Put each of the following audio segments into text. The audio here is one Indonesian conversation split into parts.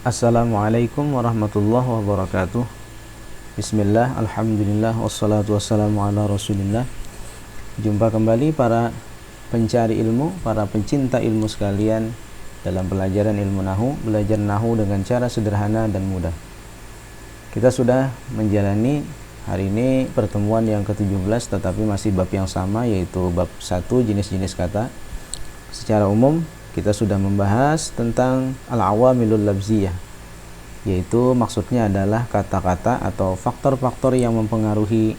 Assalamualaikum warahmatullahi wabarakatuh. Bismillah, alhamdulillah, wassalatu wassalamu ala rasulillah. Jumpa kembali para pencari ilmu, para pencinta ilmu sekalian dalam pelajaran ilmu nahu, belajar nahu dengan cara sederhana dan mudah. Kita sudah menjalani hari ini pertemuan yang ke-17, tetapi masih bab yang sama, yaitu bab 1, jenis-jenis kata. Secara umum kita sudah membahas tentang al-awamilul labziyah, yaitu maksudnya adalah kata-kata atau faktor-faktor yang mempengaruhi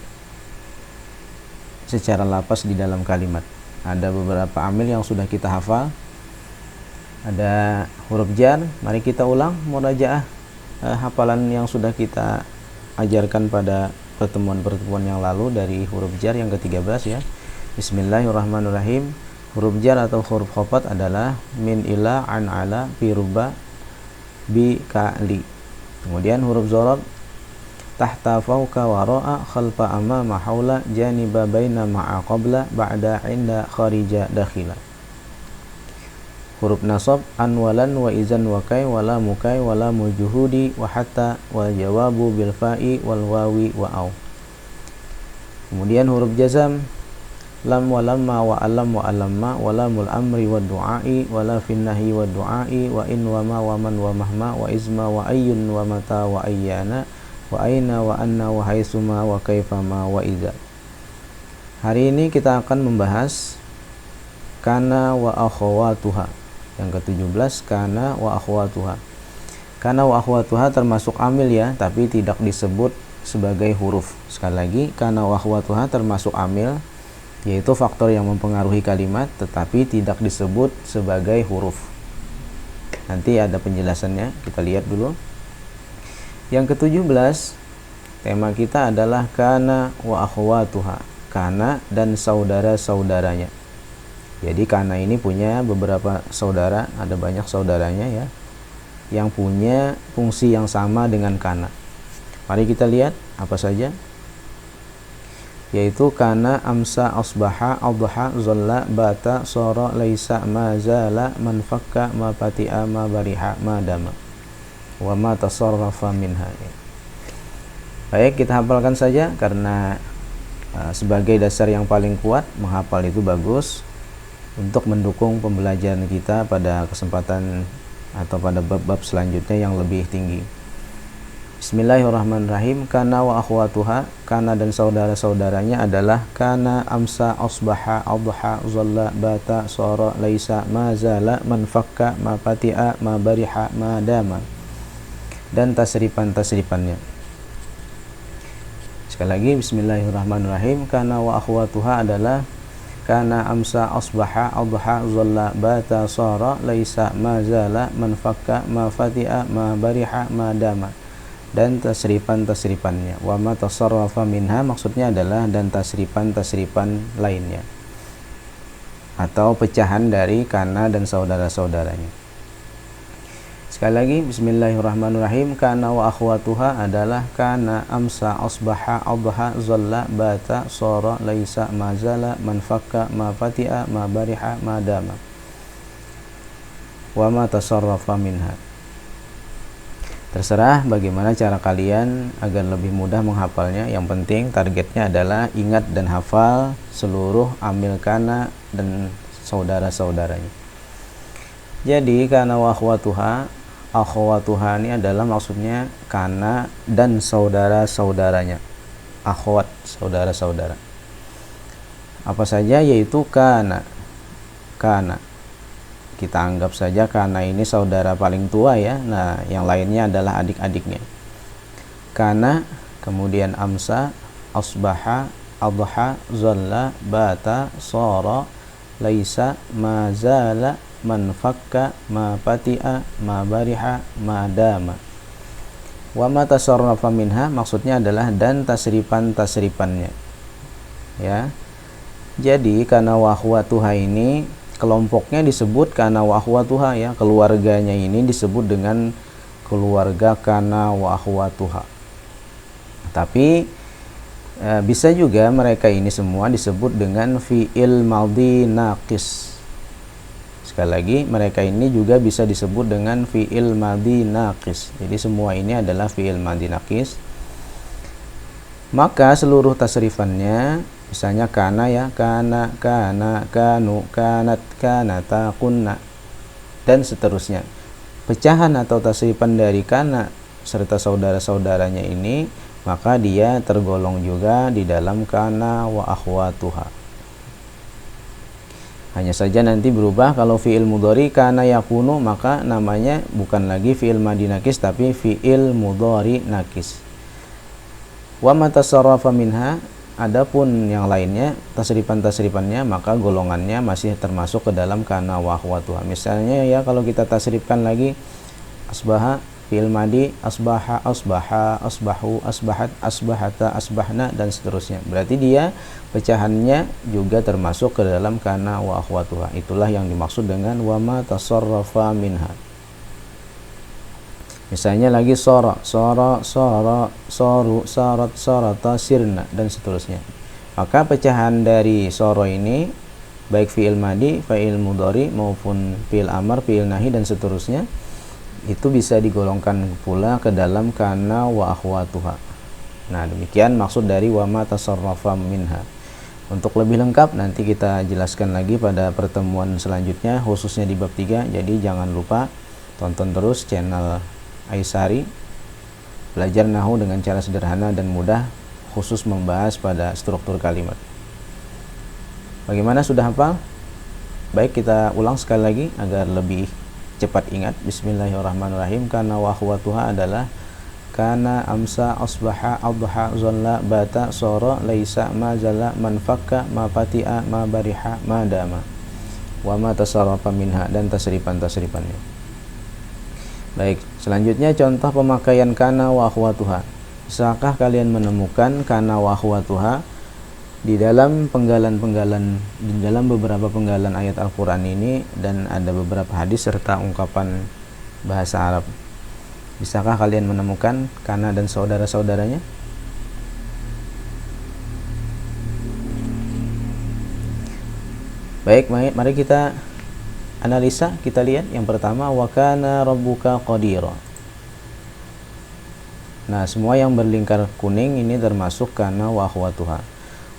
secara lapas di dalam kalimat. Ada beberapa amil yang sudah kita hafal. Ada huruf jar, mari kita ulang murajaah hafalan yang sudah kita ajarkan pada pertemuan-pertemuan yang lalu dari huruf jar yang ke-13 ya. Bismillahirrahmanirrahim. Huruf jar atau huruf khafat adalah min, ila, an, ala, fi, ruba, bi, ka, li. Kemudian huruf dzarab tahta, fawqa, wara'a, khalfa, amama, haula, janiba, baina, ma'a, qabla, ba'da, inda, kharija, dakhila. Huruf nasab an, walan, wa izan, wa kai, wala, mukai, wala, mujuhudi, wa hatta, wa jawabu bil fa'i, wal wawi, wa au. Kemudian huruf jazam lam, wa lamma, wa alam, wa alamma, wa lamul amri, wa du'ai, wa la finnahi, wa du'ai, wa in, wa ma, wa man, wa mahma, wa izma, wa ayyun, wa mata, wa ayyana, wa aina, wa anna, wa haitsuma, wa kaifama, wa idza. Hari ini kita akan membahas kana wa akhawatuha. Yang ke-17, kana wa akhawatuha. Kana wa akhawatuha termasuk amil ya, tapi tidak disebut sebagai huruf. Sekali lagi, kana wa akhawatuha termasuk amil, yaitu faktor yang mempengaruhi kalimat tetapi tidak disebut sebagai huruf. Nanti ada penjelasannya, kita lihat dulu. Yang ke-17, tema kita adalah kana wa akhwatuha, kana dan saudara-saudaranya. Jadi kana ini punya beberapa saudara, ada banyak saudaranya ya, yang punya fungsi yang sama dengan kana. Mari kita lihat apa saja. Yaitu kana, amsa, asbaha, adha, zalla, bata, sara, laisa, ma, zala, man, fakka, ma, pati'a, ma, bariha, ma, dama, wa ma tasarrafa minha. Baik, kita hafalkan saja karena sebagai dasar yang paling kuat, menghafal itu bagus untuk mendukung pembelajaran kita pada kesempatan atau pada bab-bab selanjutnya yang lebih tinggi. Bismillahirrahmanirrahim. Kana wa akhwatuha, kana dan saudara-saudaranya adalah kana, amsa, asbaha, adha, zalla, bata, sara, laisa, ma, zala, man, fakka, ma, pati'a, ma, bariha, ma, dama, dan tasrifan-tasrifannya. Sekali lagi, bismillahirrahmanirrahim. Kana wa akhwatuha adalah kana, amsa, asbaha, adha, zalla, bata, sara, laisa, ma, zala, man, fakka, ma, pati'a, ma, bariha, ma, dama, dan tasrifan-tasrifannya. Wa ma tasarrafa minha maksudnya adalah dan tasrifan-tasrifan lainnya atau pecahan dari kana dan saudara-saudaranya. Sekali lagi, bismillahirrahmanirrahim. Kana wa akhwatuha adalah kana, amsa, asbaha, adha, zalla, bata, sara, laisa, ma, zala, man, fakka, ma, pati'a, ma, bariha, ma, dama, wa ma tasarrafa minha. Terserah bagaimana cara kalian agar lebih mudah menghafalnya. Yang penting targetnya adalah ingat dan hafal seluruh amil kana dan saudara-saudaranya. Jadi kana wa akhwatuha, akhwatuha ini adalah maksudnya kana dan saudara-saudaranya. Akhwat, saudara-saudara. Apa saja? Yaitu kana. Kana kita anggap saja kana ini saudara paling tua ya. Nah, yang lainnya adalah adik-adiknya. Kana, kemudian amsa, asbaha, adha, zalla, bata, sara, laisa, ma, zala, man, fakka, ma, pati'a, ma, bariha, ma, dama. Wa ma tasarrafa minha maksudnya adalah dan tasrifan-tasrifannya. Ya. Jadi kana wa akhwatuha ini kelompoknya disebut kana wa akhwatuha ya, keluarganya ini disebut dengan keluarga kana wa akhwatuha. Tapi bisa juga mereka ini semua disebut dengan fi'il madhi naqis. Sekali lagi, mereka ini juga bisa disebut dengan fi'il madhi naqis. Jadi semua ini adalah fi'il madhi naqis. Maka seluruh tasrifannya, misalnya kana ya, kana, kanu, kanat, kanata, kunna, dan seterusnya. Pecahan atau tasrifan dari kana serta saudara-saudaranya ini, maka dia tergolong juga di dalam kana wa akhwatuha. Hanya saja nanti berubah, kalau fi'il mudhari kana yakunu, maka namanya bukan lagi fi'il madhi nakis tapi fi'il mudhari nakis. Wa ma tasarrafa minha, adapun yang lainnya tasrifan-tasrifannya maka golongannya masih termasuk ke dalam kana wa akhwatuha. Misalnya ya, kalau kita tasrifkan lagi asbaha fi'il madhi, asbaha, asbaha, asbahu, asbahat, asbahata, asbahna, dan seterusnya. Berarti dia pecahannya juga termasuk ke dalam kana wa akhwatuha. Itulah yang dimaksud dengan wa ma tasarrafa minha. Misalnya lagi sora, sora, sora, soru, sarat, sarata, sirna, dan seterusnya. Maka pecahan dari soro ini baik fi'il madhi, fi'il mudhari maupun fi'il amar, fi'il nahi, dan seterusnya, itu bisa digolongkan pula ke dalam kana wa akhwatuha. Nah, demikian maksud dari wa ma tasarrafa minha. Untuk lebih lengkap nanti kita jelaskan lagi pada pertemuan selanjutnya, khususnya di bab 3. Jadi jangan lupa tonton terus channel Aisari, belajar nahwu dengan cara sederhana dan mudah, khusus membahas pada struktur kalimat. Bagaimana, sudah hafal? Baik, kita ulang sekali lagi agar lebih cepat ingat. Bismillahirrahmanirrahim. Kana wa akhwatuha adalah kana, amsa, asbaha, adha, zalla, bata, sora, laisa, ma zalla, man fakka, ma fati'a, ma bariha, ma dama. Wa ma tasarrafa minha, dan tasrifan-tasrifannya. Baik, selanjutnya contoh pemakaian kana wa akhwatuha. Bisakah kalian menemukan kana wa akhwatuha di dalam penggalan-penggalan, di dalam beberapa penggalan ayat Al-Quran ini, dan ada beberapa hadis serta ungkapan bahasa Arab. Bisakah kalian menemukan kana dan saudara-saudaranya? Baik, mari kita analisa, kita lihat. Yang pertama, wa kana rabbuka qadira. Nah, semua yang berlingkar kuning ini termasuk kana wa akhwatuha.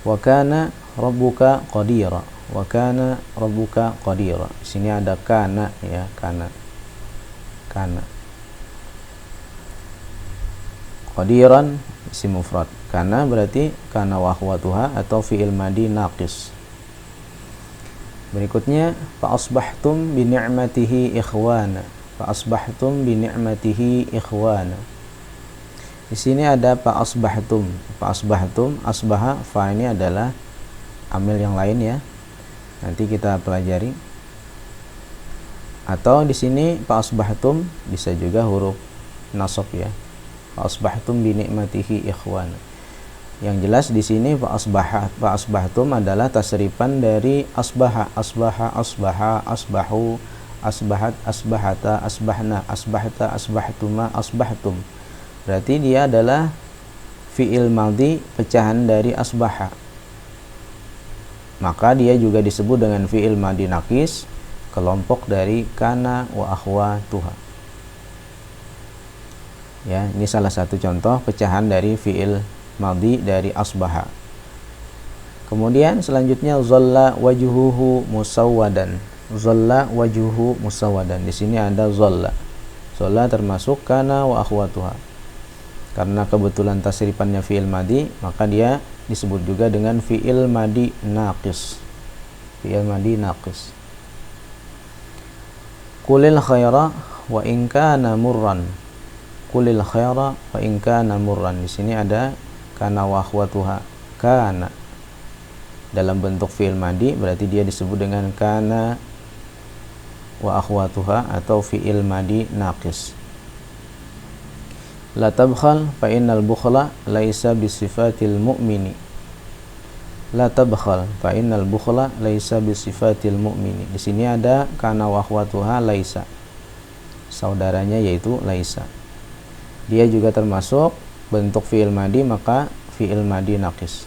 Wa kana rabbuka qadira, wa kana rabbuka qadira. Di sini ada kana ya, kana. Qadiran isim mufrad. Kana berarti kana wa akhwatuha atau fi'il madhi naqis. Berikutnya, fa asbahtum bi ni'matihi ikhwana. Fa asbahtum bi ni'matihi ikhwana. Di sini ada fa asbahtum. Fa asbahtum, asbaha, fa ini adalah amil yang lain ya. Nanti kita pelajari. Atau di sini fa asbahtum bisa juga huruf nasab ya. Fa asbahtum bi ni'matihi ikhwana. Yang jelas di sini fa asbahtum adalah tasrifan dari asbaha, asbaha, asbaha, asbahu, asbahat, asbahata, asbahna, asbahta, asbahtuma, asbahtum. Berarti dia adalah fi'il madhi pecahan dari asbaha. Maka dia juga disebut dengan fi'il madhi naqis, kelompok dari kana wa akhwatuha. Ya, ini salah satu contoh pecahan dari fi'il madhi dari asbaha. Kemudian selanjutnya zalla wajhuhu musawwadan. Zalla wajhuhu musawwadan. Di sini ada zalla. Zalla termasuk kana wa akhwatuha. Karena kebetulan tasrifannya fi'il madhi, maka dia disebut juga dengan fi'il madhi naqis. Fi'il madhi naqis. Qulil khaira wa in kana murran. Qulil khaira wa in kana murran. Di sini ada kana wa akhwatuha. Kana dalam bentuk fi'il madhi, berarti dia disebut dengan kana wa akhwatuha atau fi'il madhi naqis. La tabkhal fa innal bukhla laisa bisifatil mu'mini. La tabkhal fa innal bukhla laisa bisifatil mu'mini. Di sini ada kana wa akhwatuha laisa. Saudaranya yaitu laisa. Dia juga termasuk bentuk fi'il madhi, maka fi'il madhi naqis.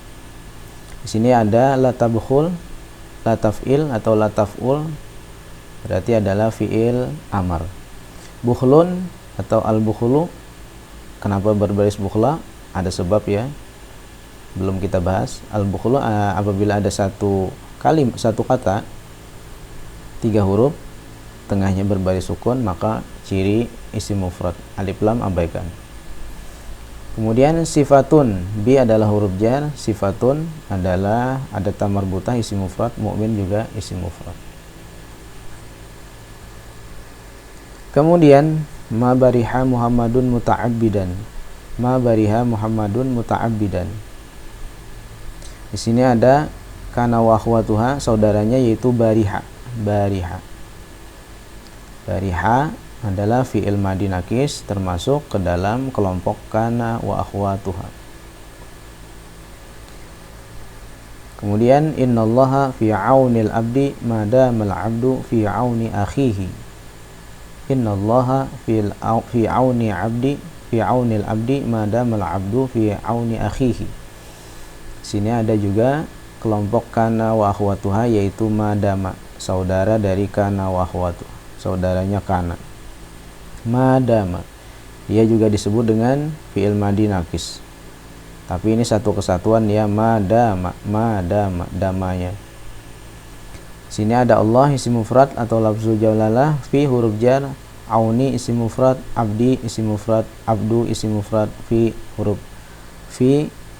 Di sini ada la tabkhul, la taf'il atau la taf'ul. berarti adalah fi'il amar. Bukhlun atau al-bukhlu, kenapa berbaris bukhla? Ada sebab ya, belum kita bahas. Al-bukhlu apabila ada satu kata 3 huruf tengahnya berbaris sukun, maka ciri isim mufrad. Alif lam abaikan. Kemudian sifatun, bi adalah huruf jar, sifatun adalah adat marbutah isim mufrad, mukmin juga isim mufrad. Kemudian ma bariha Muhammadun muta'abbidan. Ma bariha Muhammadun muta'abbidan. Di sini ada kana wa akhwatuha, saudaranya yaitu bariha. Bariha. Bariha adalah fi'il madi nakis, termasuk ke dalam kelompok kana wa akhwatuha. Kemudian innallaha fi aunil abdi ma damal abdu fi auni akhihi. Innallaha fi auni abdi fi aunil abdi ma damal abdu fi auni akhihi. Sini ada juga kelompok kana wa akhwatuha, yaitu madama, saudara dari kana wa akhwatu, saudaranya kana. Madama, dia juga disebut dengan fi'il madi nakis, tapi ini satu kesatuan ya, madama, madama, damanya. Sini ada Allah isim mufrad atau lafzul jalalah, fi huruf jar, auni isim mufrad, abdi isim mufrad, abdu isim mufrad, fi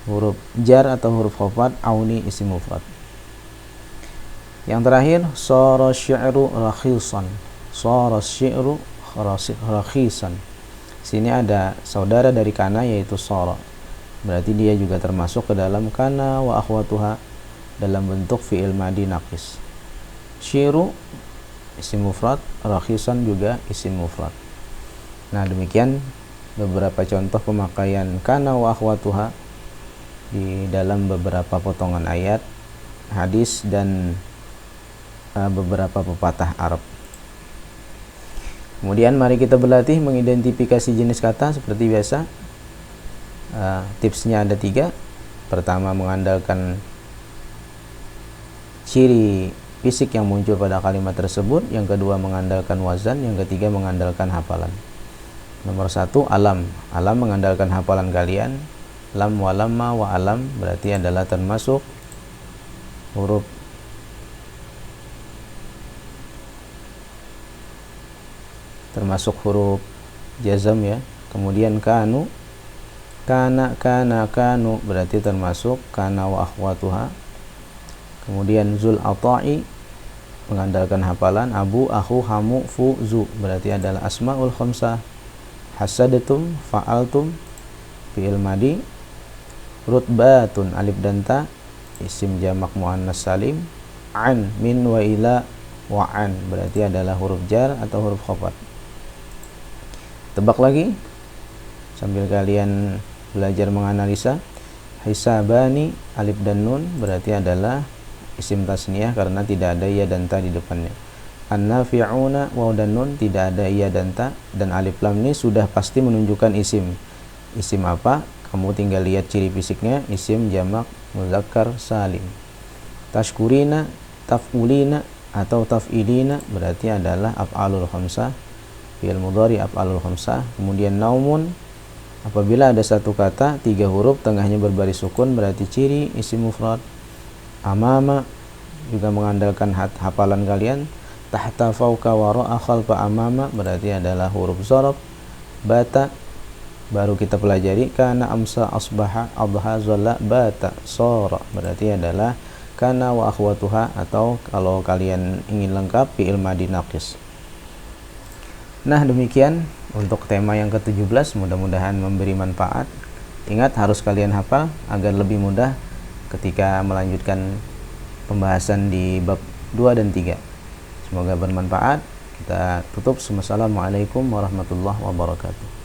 huruf jar atau huruf khafat, auni isim mufrad. Yang terakhir, shara syi'ru rakhisan. Shara syi'ru rakhisan. Sini ada saudara dari kana yaitu shara. Berarti dia juga termasuk ke dalam kana wa akhwatuha dalam bentuk fi'il madi naqis. Syi'ru isim mufrad, rakhisan juga isim mufrad. Nah, demikian beberapa contoh pemakaian kana wa akhwatuha di dalam beberapa potongan ayat, hadis, dan beberapa pepatah Arab. Kemudian mari kita berlatih mengidentifikasi jenis kata seperti biasa. Tipsnya ada 3. Pertama, mengandalkan ciri fisik yang muncul pada kalimat tersebut. Yang kedua, mengandalkan wazan. Yang ketiga, mengandalkan hafalan. Nomor 1, alam. Alam mengandalkan hafalan kalian. Lam wa lamma wa alam berarti adalah termasuk huruf jazam ya. Kemudian kanu, kana, kanu berarti termasuk kana wa akhwatuha. Kemudian zul ata'i mengandalkan hafalan. Abu, akhu, hamu, fu, zu berarti adalah asmaul khamsah. Hasadatum, fa'altum fi'il madi. Rutbatun, alif dan ta isim jamak muannas salim. An, min, wa ila, wa an berarti adalah huruf jar atau huruf khafat. Tebak lagi sambil kalian belajar menganalisa. Hisabani, alif dan nun berarti adalah isim tasniyah karena tidak ada ya dan ta di depannya. An-nafi'una, waw dan nun tidak ada ya dan ta, dan alif lam ini sudah pasti menunjukkan isim. Isim apa? Kamu tinggal lihat ciri fisiknya, isim jamak muzakkar salim. Tashkurina, taf'ulina atau taf'ilina berarti adalah af'alul khamsah, fi'il mudhari af'alul khamsah. Kemudian naumun, apabila ada satu kata 3 huruf tengahnya berbaris sukun berarti ciri isim mufrad. Amama juga mengandalkan hafalan kalian. Tahta, fauka, wara'a, khalfa, amama berarti adalah huruf zarab. Bata baru kita pelajari, kana, amsa, asbaha, adha, zalla, bata, sora berarti adalah kana wa akhwatuha, atau kalau kalian ingin lengkap fi'il madi naqis. Nah, demikian untuk tema yang ke-17, mudah-mudahan memberi manfaat. Ingat, harus kalian hafal agar lebih mudah ketika melanjutkan pembahasan di bab 2 dan 3. Semoga bermanfaat. Kita tutup. Wassalamualaikum warahmatullahi wabarakatuh.